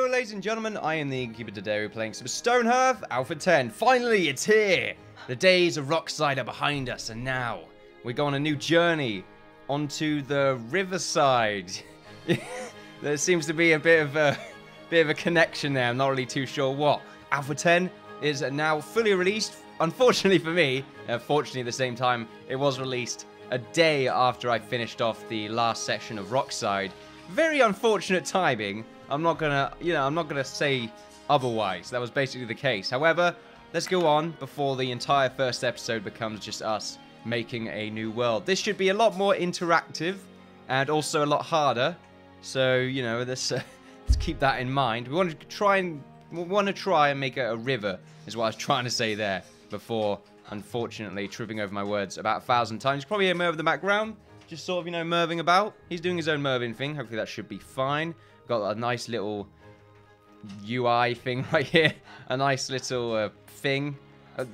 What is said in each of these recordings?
ladies and gentlemen, I am the Innkeeper. Today we're playing some Stonehearth Alpha 10. Finally, it's here! The days of Riverside are behind us, and now we go on a new journey onto the Riverside. There seems to be a bit of a connection there. I'm not really too sure what. Alpha 10 is now fully released. Unfortunately for me, fortunately at the same time, it was released a day after I finished off the last section of Riverside. Very unfortunate timing. I'm not gonna say otherwise. That was basically the case. However, let's go on before the entire first episode becomes just us making a new world. This should be a lot more interactive and also a lot harder. So, you know, let's keep that in mind. We want to try and make it a river, is what I was trying to say there before, unfortunately, tripping over my words about 1,000 times. You probably hear Merv in the background, just sort of, you know, Merving about. He's doing his own Merving thing. Hopefully that should be fine. Got a nice little UI thing right here. A nice little thing.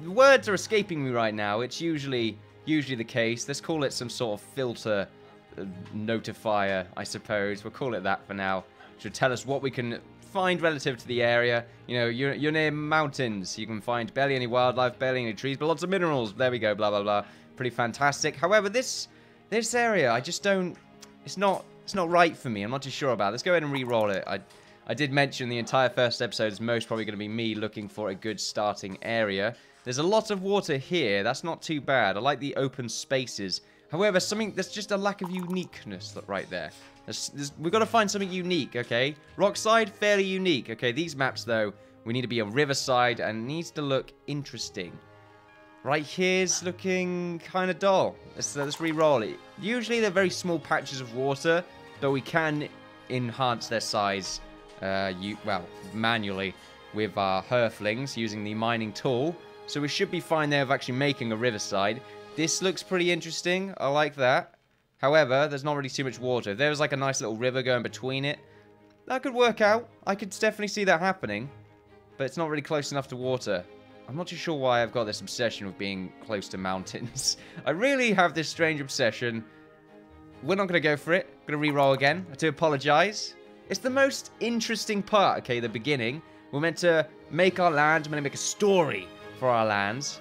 Words are escaping me right now. It's usually the case. Let's call it some sort of filter notifier, I suppose. We'll call it that for now. Should tell us what we can find relative to the area. You know, you're near mountains. You can find barely any wildlife, barely any trees, but lots of minerals. There we go, blah, blah, blah. Pretty fantastic. However, this area, I just don't... It's not right for me. I'm not too sure about it. Let's go ahead and re-roll it. I did mention the entire first episode is most probably going to be me looking for a good starting area. There's a lot of water here. That's not too bad. I like the open spaces. However, there's just a lack of uniqueness right there. We've got to find something unique, okay? Riverside, fairly unique. Okay, these maps, though, we need to be a Riverside and it needs to look interesting. Right here's looking kind of dull. Let's re-roll it. Usually they're very small patches of water, though we can enhance their size, manually with our Hearthlings using the mining tool. So we should be fine there of actually making a Riverside. This looks pretty interesting. I like that. However, there's not really too much water. If there was like a nice little river going between it, that could work out. I could definitely see that happening. But it's not really close enough to water. I'm not too sure why I've got this obsession with being close to mountains. I really have this strange obsession. We're not going to go for it. I'm going to re-roll again. I do apologize. It's the most interesting part, okay, the beginning. We're meant to make our land. We're meant to make a story for our lands.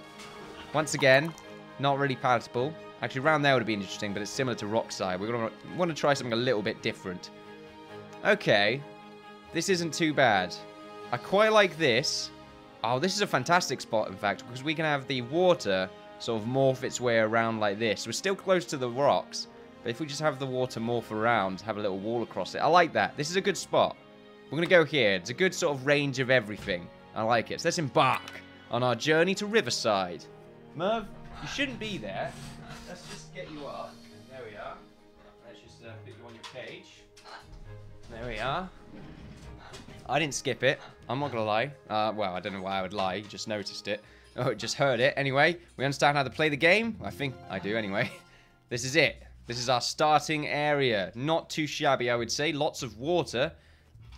Once again, not really palatable. Actually, around there would have been interesting, but it's similar to Riverside. We're going to want to try something a little bit different. Okay. This isn't too bad. I quite like this. Oh, this is a fantastic spot, in fact, because we can have the water sort of morph its way around like this. We're still close to the rocks, but if we just have the water morph around, have a little wall across it. I like that. This is a good spot. We're going to go here. It's a good sort of range of everything. I like it. So let's embark on our journey to Riverside. Merv, you shouldn't be there. Let's just get you up. There we are. Let's just put you on your cage. There we are. I didn't skip it. I'm not gonna lie. Well, I don't know why I would lie. You just noticed it. Oh, just heard it. Anyway, we understand how to play the game. I think I do anyway. This is it. This is our starting area. Not too shabby, I would say. Lots of water.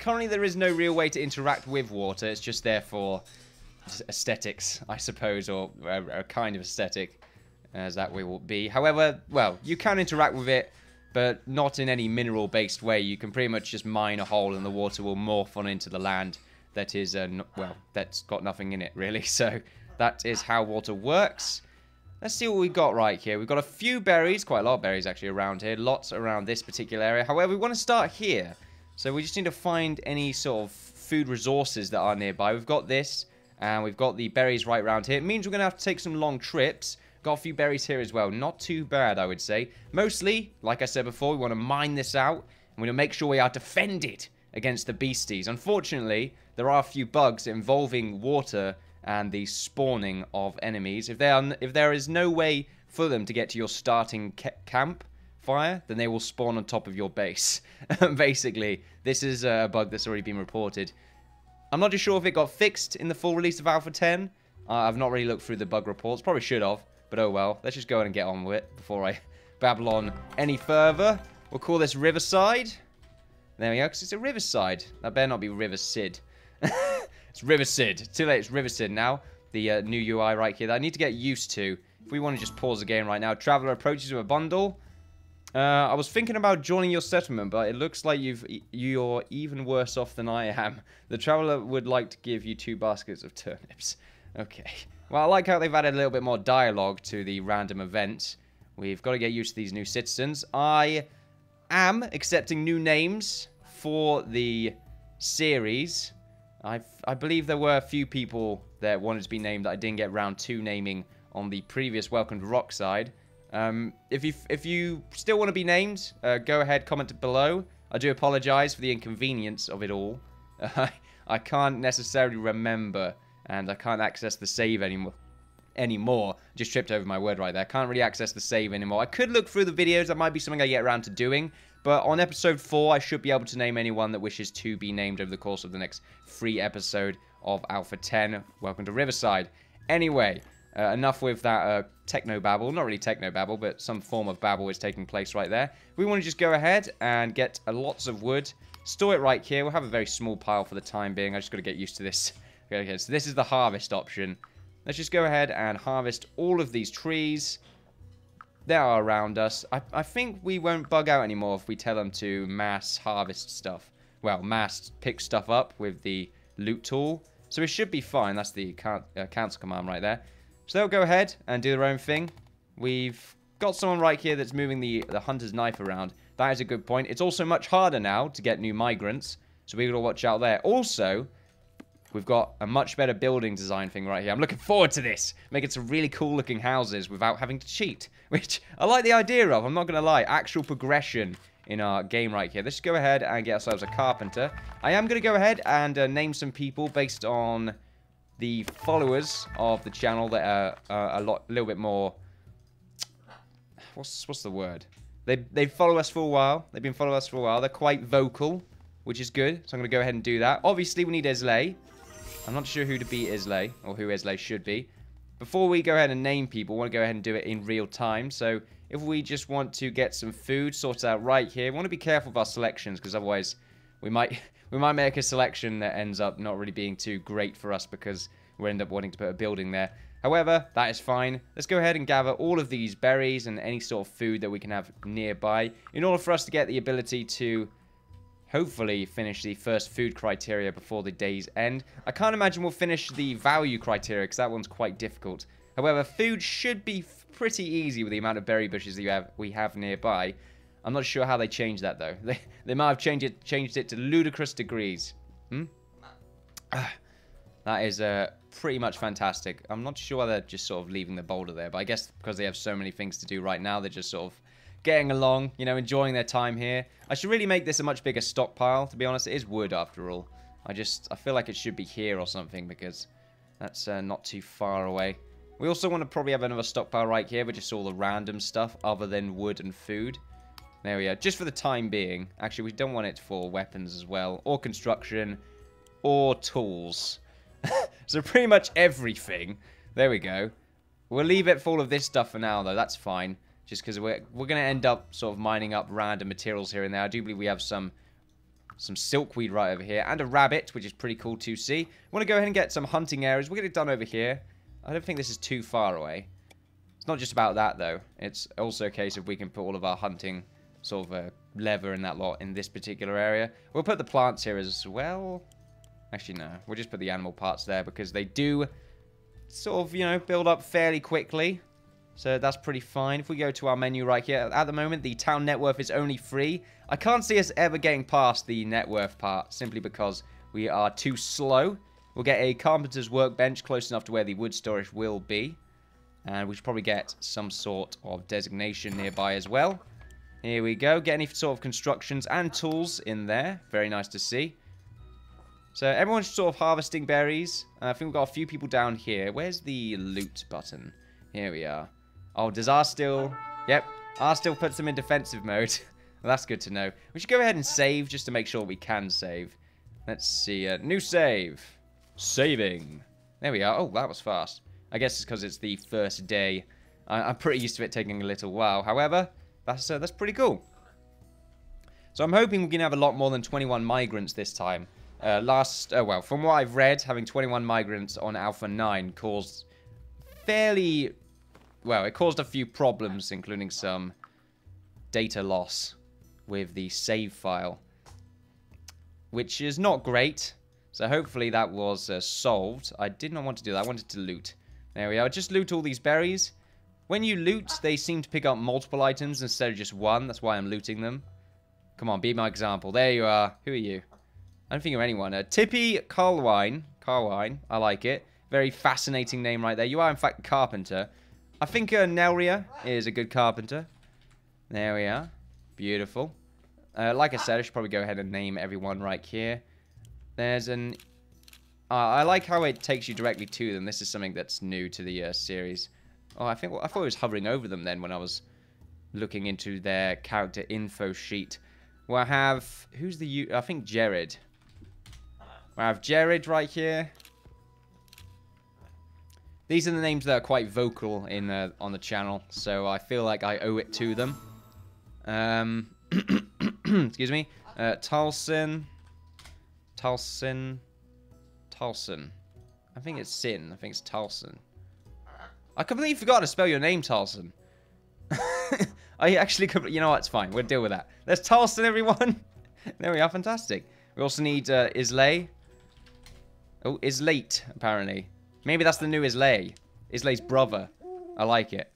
Currently, there is no real way to interact with water. It's just there for aesthetics, I suppose, or a kind of aesthetic, as that way will be. However, well, you can interact with it, but not in any mineral-based way. You can pretty much just mine a hole and the water will morph on into the land that is, that's got nothing in it, really. So that is how water works. Let's see what we got right here. We've got a few berries, quite a lot of berries actually around here. Lots around this particular area. However, we want to start here. So we just need to find any sort of food resources that are nearby. We've got this, and we've got the berries right around here. It means we're going to have to take some long trips. Got a few berries here as well. Not too bad, I would say. Mostly, like I said before, we want to mine this out. And we want to make sure we are defended against the beasties. Unfortunately, there are a few bugs involving water and the spawning of enemies. If there is no way for them to get to your starting camp fire, then they will spawn on top of your base. Basically, this is a bug that's already been reported. I'm not too sure if it got fixed in the full release of Alpha 10. I've not really looked through the bug reports. Probably should have. But oh well, let's just go ahead and get on with it before I babble on any further. We'll call this Riverside. There we go, because it's a Riverside. That better not be Riverside. It's Riverside. Too late, it's Riverside now. The new UI right here that I need to get used to. If we want to just pause the game right now. Traveler approaches with a bundle. I was thinking about joining your settlement, but it looks like you're even worse off than I am. The traveler would like to give you 2 baskets of turnips. Okay. Well, I like how they've added a little bit more dialogue to the random events. We've got to get used to these new citizens. I am accepting new names for the series. I believe there were a few people that wanted to be named that I didn't get round to naming on the previous Welcome to Rockside. If you still want to be named, go ahead, comment below. I do apologize for the inconvenience of it all. I can't necessarily remember, and I can't access the save anymore. Just tripped over my word right there. Can't really access the save anymore. I could look through the videos. That might be something I get around to doing. But on episode 4, I should be able to name anyone that wishes to be named over the course of the next 3 episodes of Alpha 10. Welcome to Riverside. Anyway, enough with that techno-babble. Not really techno-babble, but some form of babble is taking place right there. We want to just go ahead and get lots of wood. Store it right here. We'll have a very small pile for the time being. I just got to get used to this. Okay, so this is the harvest option. Let's just go ahead and harvest all of these trees that are around us. I think we won't bug out anymore if we tell them to mass harvest stuff. Well, mass pick stuff up with the loot tool. So it should be fine. That's the cancel command right there. So they'll go ahead and do their own thing. We've got someone right here that's moving the hunter's knife around. That is a good point. It's also much harder now to get new migrants. So we've got to watch out there. Also, we've got a much better building design thing right here. I'm looking forward to this. Making some really cool looking houses without having to cheat. Which I like the idea of. I'm not going to lie. Actual progression in our game right here. Let's go ahead and get ourselves a carpenter. I am going to go ahead and name some people based on the followers of the channel that are a little bit more... What's the word? They follow us for a while. They've been following us for a while. They're quite vocal, which is good. So I'm going to go ahead and do that. Obviously, we need Islay. I'm not sure who to be Islay, or who Islay should be. Before we go ahead and name people, we want to go ahead and do it in real time. So if we just want to get some food sorted out right here, we want to be careful with our selections, because otherwise we might make a selection that ends up not really being too great for us because we end up wanting to put a building there. However, that is fine. Let's go ahead and gather all of these berries and any sort of food that we can have nearby in order for us to get the ability to hopefully finish the first food criteria before the day's end. I can't imagine we'll finish the value criteria because that one's quite difficult. However, food should be pretty easy with the amount of berry bushes that we have nearby. I'm not sure how they changed that though. They might have changed it to ludicrous degrees. That is pretty much fantastic. I'm not sure why they're just sort of leaving the boulder there, but I guess because they have so many things to do right now, they're just sort of getting along, you know, enjoying their time here. I should really make this a much bigger stockpile, to be honest. It is wood after all. I feel like it should be here or something because that's not too far away. We also want to probably have another stockpile right here with just all the random stuff other than wood and food. There we are. Just for the time being. Actually, we don't want it for weapons as well, or construction, or tools. So pretty much everything. There we go. We'll leave it for all of this stuff for now, though. That's fine. Just because we're going to end up sort of mining up random materials here and there. I do believe we have some silkweed right over here. And a rabbit, which is pretty cool to see. We want to go ahead and get some hunting areas. We'll get it done over here. I don't think this is too far away. It's not just about that, though. It's also a case of we can put all of our hunting sort of leather and that lot in this particular area. We'll put the plants here as well. Actually, no. We'll just put the animal parts there because they do sort of, you know, build up fairly quickly. So that's pretty fine. If we go to our menu right here, at the moment, the town net worth is only 3. I can't see us ever getting past the net worth part simply because we are too slow. We'll get a carpenter's workbench close enough to where the wood storage will be. And we should probably get some sort of designation nearby as well. Here we go. Get any sort of constructions and tools in there. Very nice to see. So everyone's sort of harvesting berries. I think we've got a few people down here. Where's the loot button? Here we are. Oh, does R still... Yep. R still puts them in defensive mode. Well, that's good to know. We should go ahead and save just to make sure we can save. Let's see. New save. Saving. There we are. Oh, that was fast. I guess it's because it's the first day. I'm pretty used to it taking a little while. However, that's pretty cool. So I'm hoping we can have a lot more than 21 migrants this time. Well, from what I've read, having 21 migrants on Alpha 9 caused fairly... Well, it caused a few problems, including some data loss with the save file, which is not great. So hopefully that was solved. I did not want to do that. I wanted to loot. There we are. Just loot all these berries. When you loot, they seem to pick up multiple items instead of just one. That's why I'm looting them. Come on, be my example. There you are. Who are you? I don't think you're anyone. Tippy Carwine. Carwine. I like it. Very fascinating name right there. You are, in fact, a carpenter. I think Nelria is a good carpenter. There we are. Beautiful. Like I said, I should probably go ahead and name everyone right here. There's an... I like how it takes you directly to them. This is something that's new to the series. Oh, I thought it was hovering over them then when I was looking into their character info sheet. Well, I have... Who's the... I think Jared. I have Jared right here. These are the names that are quite vocal in on the channel, so I feel like I owe it to them. Excuse me. Talson. I think it's Sin. I think it's Talson. I completely forgot to spell your name, Talson. I actually... You know what? It's fine. We'll deal with that. There's Talson, everyone. There we are. Fantastic. We also need Islay. Oh, Islate, apparently. Maybe that's the new Islay. Islay's brother. I like it.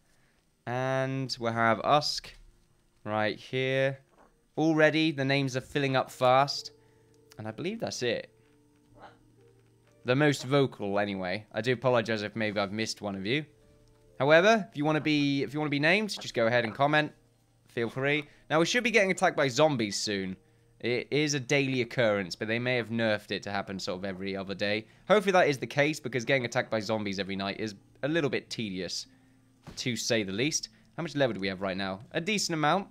And we'll have Usk right here. Already, the names are filling up fast. And I believe that's it. The most vocal, anyway. I do apologize if maybe I've missed one of you. However, if you want to be named, just go ahead and comment. Feel free. Now, we should be getting attacked by zombies soon. It is a daily occurrence, but they may have nerfed it to happen sort of every other day. Hopefully that is the case, because getting attacked by zombies every night is a little bit tedious, to say the least. How much level do we have right now? A decent amount.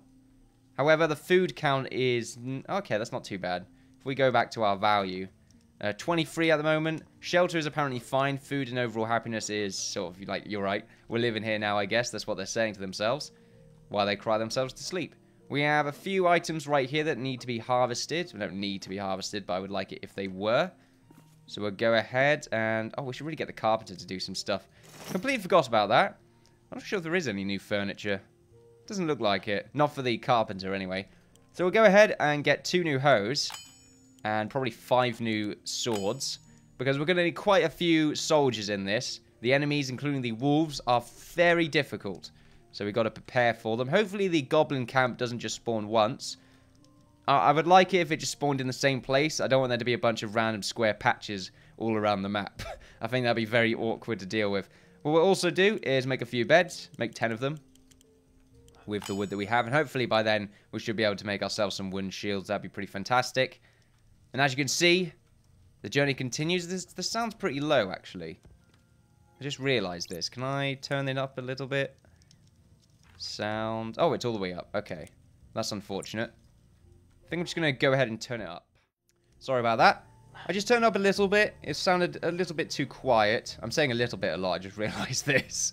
However, the food count is... Okay, that's not too bad. If we go back to our value... 23 at the moment. Shelter is apparently fine. Food and overall happiness is sort of like, you're right. We're living here now, I guess. That's what they're saying to themselves. While they cry themselves to sleep. We have a few items right here that need to be harvested. We don't need to be harvested, but I would like it if they were. So we'll go ahead and... Oh, we should really get the carpenter to do some stuff. Completely forgot about that. I'm not sure if there is any new furniture. Doesn't look like it. Not for the carpenter, anyway. So we'll go ahead and get 2 new hoes. And probably 5 new swords. Because we're going to need quite a few soldiers in this. The enemies, including the wolves, are very difficult. So we've got to prepare for them. Hopefully the goblin camp doesn't just spawn once. I would like it if it just spawned in the same place. I don't want there to be a bunch of random square patches all around the map. I think that'd be very awkward to deal with. What we'll also do is make a few beds. Make 10 of them. With the wood that we have. And hopefully by then we should be able to make ourselves some wooden shields. That'd be pretty fantastic. And as you can see, the journey continues. This sounds pretty low, actually. I just realized this. Can I turn it up a little bit? Sound. Oh, it's all the way up. Okay. That's unfortunate. I think I'm just going to go ahead and turn it up. Sorry about that. I just turned it up a little bit. It sounded a little bit too quiet. I'm saying a little bit a lot. I just realized this.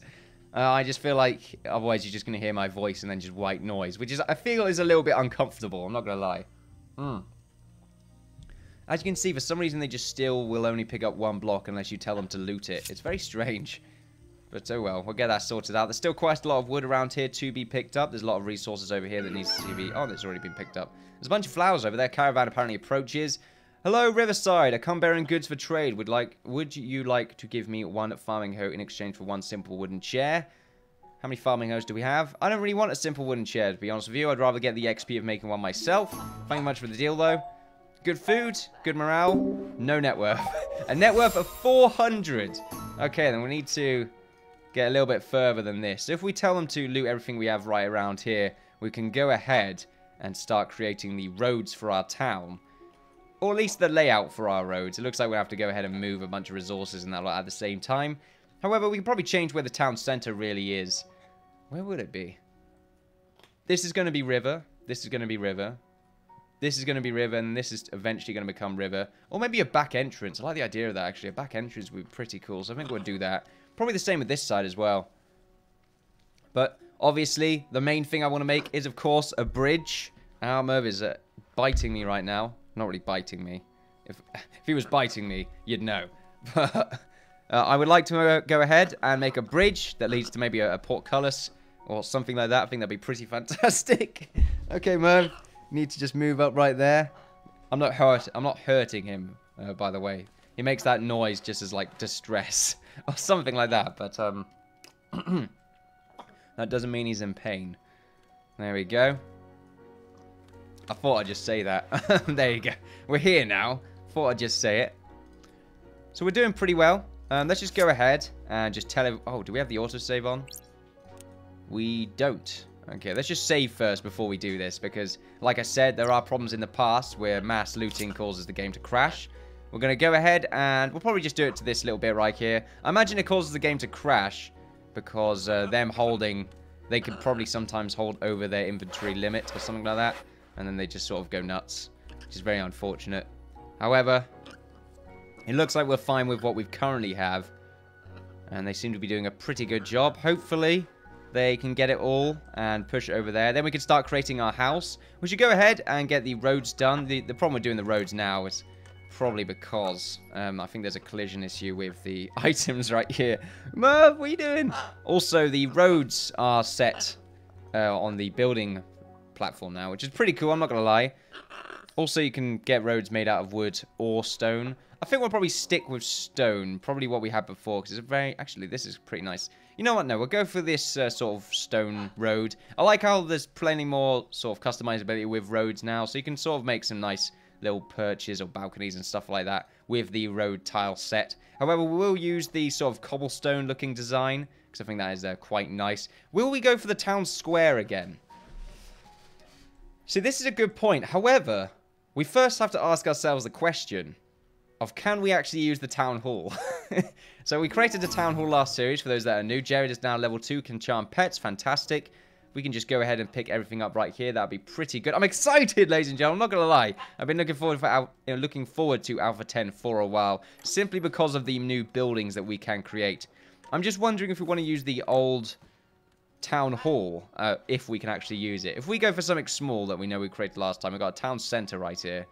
I just feel like otherwise you're just going to hear my voice and then just white noise, which is, I feel is a little bit uncomfortable. I'm not going to lie. As you can see, for some reason they just still will only pick up 1 block unless you tell them to loot it. It's very strange. But oh well, we'll get that sorted out. There's still quite a lot of wood around here to be picked up. There's a lot of resources over here that needs to be... Oh, that's already been picked up. There's a bunch of flowers over there. Caravan apparently approaches. Hello, Riverside. I come bearing goods for trade. Would you like to give me 1 farming hoe in exchange for 1 simple wooden chair? How many farming hoes do we have? I don't really want a simple wooden chair, to be honest with you. I'd rather get the XP of making one myself. Thank you much for the deal, though. Good food, good morale, no net worth. A net worth of 400. Okay, then we need to get a little bit further than this. So if we tell them to loot everything we have right around here, we can go ahead and start creating the roads for our town. Or at least the layout for our roads. It looks like we'll have to go ahead and move a bunch of resources and that at the same time. However, we can probably change where the town center really is. Where would it be? This is going to be river. This is going to be river. This is going to be river, and this is eventually going to become river. Or maybe a back entrance. I like the idea of that, actually. A back entrance would be pretty cool, so I think we'll do that. Probably the same with this side as well. But, obviously, the main thing I want to make is, of course, a bridge. Our Merv is biting me right now. Not really biting me. If he was biting me, you'd know. But I would like to go ahead and make a bridge that leads to maybe a portcullis or something like that. I think that'd be pretty fantastic. Okay, Merv. Need to just move up right there. I'm not hurting him, by the way. He makes that noise just as, like, distress. Or something like that, but, that doesn't mean he's in pain. There we go. I thought I'd just say that. There you go. We're here now. Thought I'd just say it. So we're doing pretty well. Let's just go ahead and just tell him... Oh, do we have the autosave on? We don't. Okay, let's just save first before we do this, because, like I said, there are problems in the past where mass looting causes the game to crash. We're going to go ahead and we'll probably just do it to this little bit right here. I imagine it causes the game to crash because them holding... They could probably sometimes hold over their inventory limit or something like that, and then they just sort of go nuts, which is very unfortunate. However, it looks like we're fine with what we currently have, and they seem to be doing a pretty good job. Hopefully, they can get it all and push it over there. Then we can start creating our house. We should go ahead and get the roads done. The problem with doing the roads now is probably because I think there's a collision issue with the items right here. Merv, what are you doing? Also, the roads are set on the building platform now, which is pretty cool, I'm not going to lie. Also, you can get roads made out of wood or stone. I think we'll probably stick with stone, probably what we had before, because it's a very... Actually, this is pretty nice. You know what? No, we'll go for this sort of stone road. I like how there's plenty more sort of customizability with roads now, so you can sort of make some nice little perches or balconies and stuff like that with the road tile set. However, we will use the sort of cobblestone looking design, because I think that is quite nice. Will we go for the town square again? See, this is a good point. However, we first have to ask ourselves the question of, can we actually use the town hall? So we created a town hall last series, for those that are new. Jared is now level 2, can charm pets, fantastic. We can just go ahead and pick everything up right here. That'd be pretty good. I'm excited, ladies and gentlemen. I'm not going to lie. I've been looking forward to Alpha 10 for a while, simply because of the new buildings that we can create. I'm just wondering if we want to use the old town hall, if we can actually use it. If we go for something small that we know we created last time, we've got a town center right here.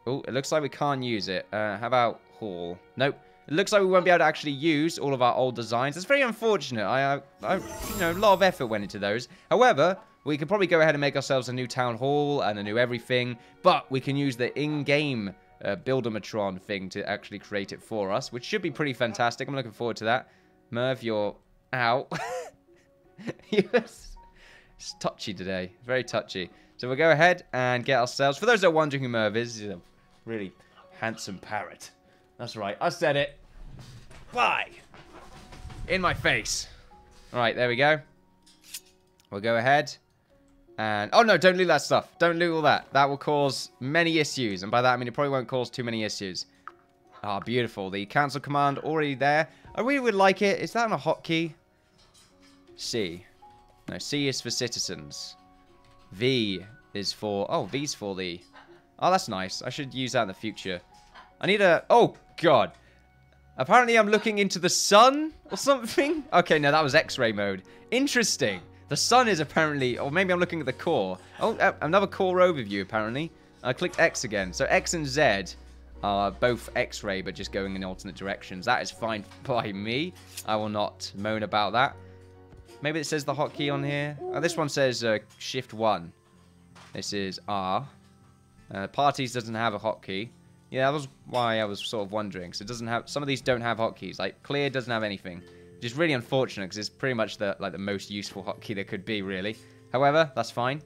Oh, it looks like we can't use it. How about hall? Nope. It looks like we won't be able to actually use all of our old designs. It's very unfortunate. You know, a lot of effort went into those. However, we could probably go ahead and make ourselves a new town hall and a new everything. But we can use the in-game Buildermatron thing to actually create it for us, which should be pretty fantastic. I'm looking forward to that. Merv, you're out. Yes. It's touchy today. Very touchy. So we'll go ahead and get ourselves... For those that are wondering who Merv is, he's a really handsome parrot. That's right. I said it. Bye. In my face. Alright, there we go. We'll go ahead. And... Oh, no, don't loot that stuff. Don't loot all that. That will cause many issues. And by that, I mean it probably won't cause too many issues. Ah, beautiful. The cancel command already there. I really would like it. Is that on a hotkey? C. No, C is for citizens. V is for... Oh, V's for the... Oh, that's nice. I should use that in the future. I need a... Oh, God. Apparently, I'm looking into the sun or something. Okay, no, that was X-ray mode. Interesting. The sun is apparently... Or maybe I'm looking at the core. Oh, another core overview, apparently. I clicked X again. So X and Z are both X-ray, but just going in alternate directions. That is fine by me. I will not moan about that. Maybe it says the hotkey on here. Oh, this one says Shift 1. This is R. Parties doesn't have a hotkey. Yeah, that was why I was sort of wondering. So it doesn't have... Some of these don't have hotkeys. Like, clear doesn't have anything. Which is really unfortunate, because it's pretty much the most useful hotkey there could be, really. However, that's fine.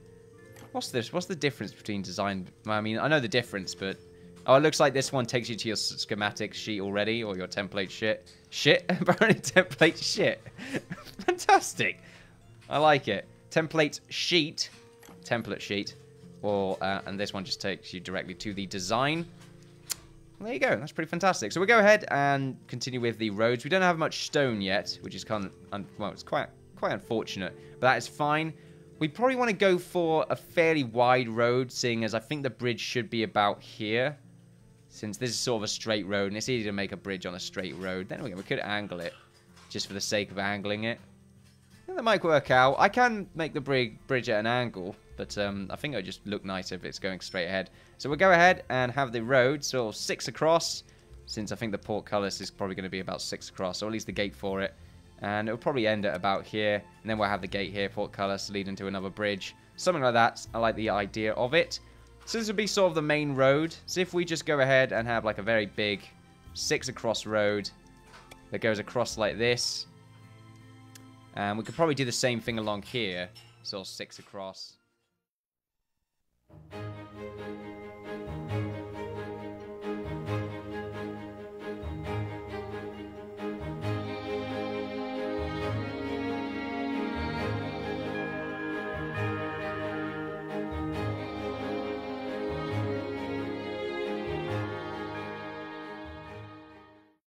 What's this? What's the difference between design... I mean, I know the difference, but... Oh, it looks like this one takes you to your schematic sheet already, or your template shit. Shit? Apparently template shit. Fantastic. I like it. Template sheet. Template sheet. Or, and this one just takes you directly to the design. There you go. That's pretty fantastic. So we'll go ahead and continue with the roads. We don't have much stone yet, which is kind of... Well, it's quite unfortunate. But that is fine. We probably want to go for a fairly wide road, seeing as I think the bridge should be about here. Since this is sort of a straight road, and it's easy to make a bridge on a straight road. Then we could angle it, just for the sake of angling it. I think that might work out. I can make the bridge at an angle, but I think it would just look nicer if it's going straight ahead. So we'll go ahead and have the road sort of 6 across, since I think the portcullis is probably going to be about 6 across, or at least the gate for it. And it'll probably end at about here. And then we'll have the gate here, portcullis, leading to another bridge. Something like that. I like the idea of it. So this would be sort of the main road. So if we just go ahead and have like a very big 6 across road that goes across like this. And we could probably do the same thing along here. Sort of 6 across.